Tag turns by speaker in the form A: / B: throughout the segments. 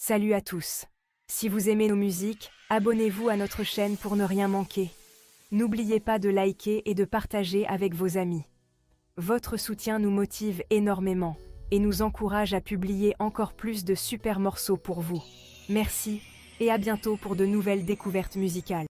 A: Salut à tous. Si vous aimez nos musiques, abonnez-vous à notre chaîne pour ne rien manquer. N'oubliez pas de liker et de partager avec vos amis. Votre soutien nous motive énormément et nous encourage à publier encore plus de super morceaux pour vous. Merci et à bientôt pour de nouvelles découvertes musicales.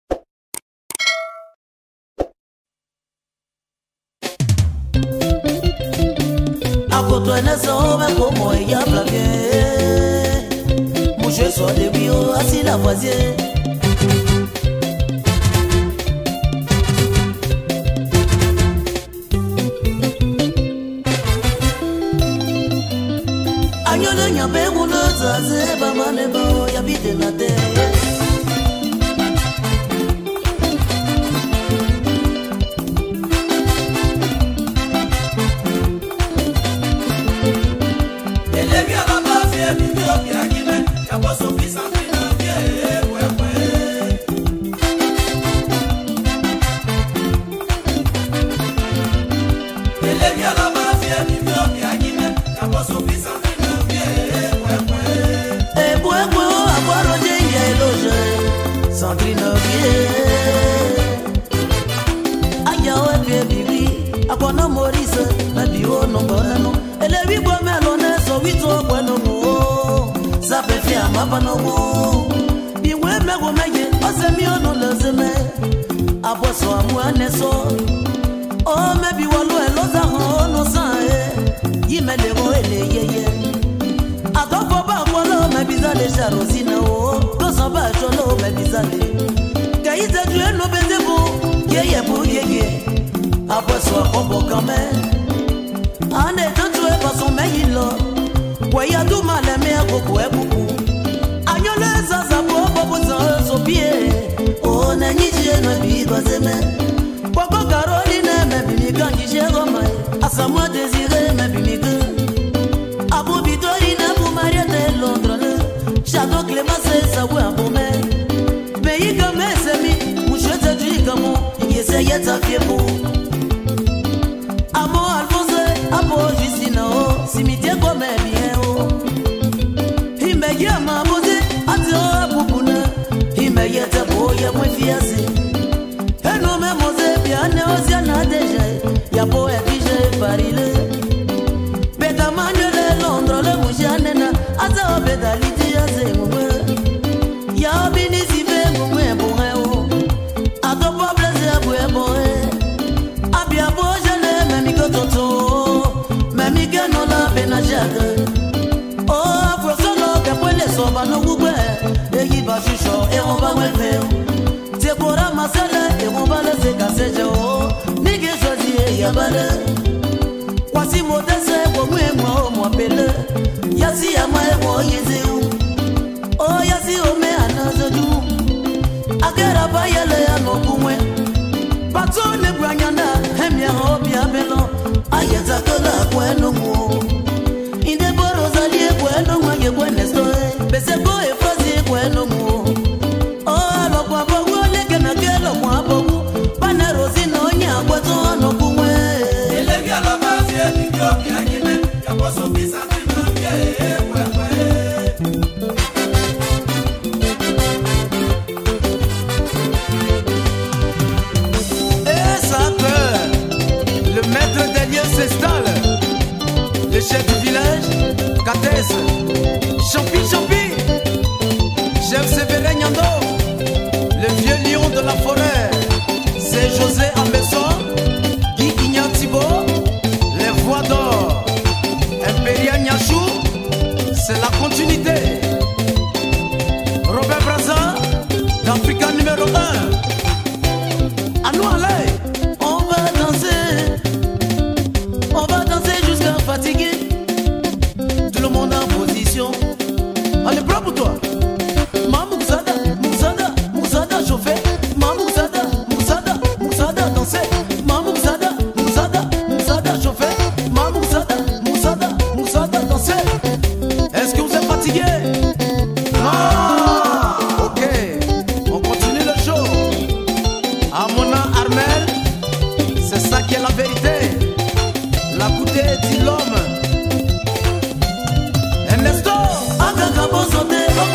B: Ernesto, aga kabozote.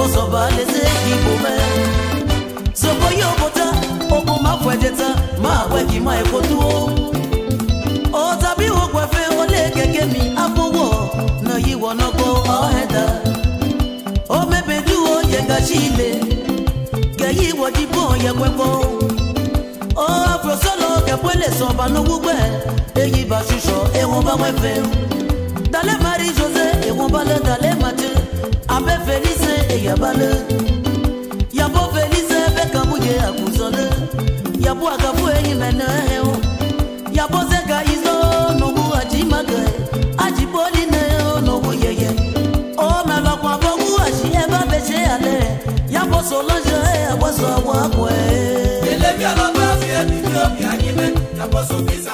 B: boso ba leze ibome sobo yo bota obo ma fwedeta ma weki ma ekotu o tabi wo gwefe ole keke mi apowo no yiwo no go oheda o mebedu o ye gachile ke yiwo jibo ye kwepo o afro solo ke pele so ba no gugbe eyi ba shuso e won ba wefe dale Marie José e won ba le dale mate abe Felice e yabale yabo Felice be kabuye akuzole yabo agafu eyi mena heo yabo zega izo no bu ajimage ajiboli ne no bu yeye o ma lo kwa bogu aji e ba beje ale yabo Solange e aboso wa kwe
C: ele bi ala ba fi e bi o bi anime yabo so kisa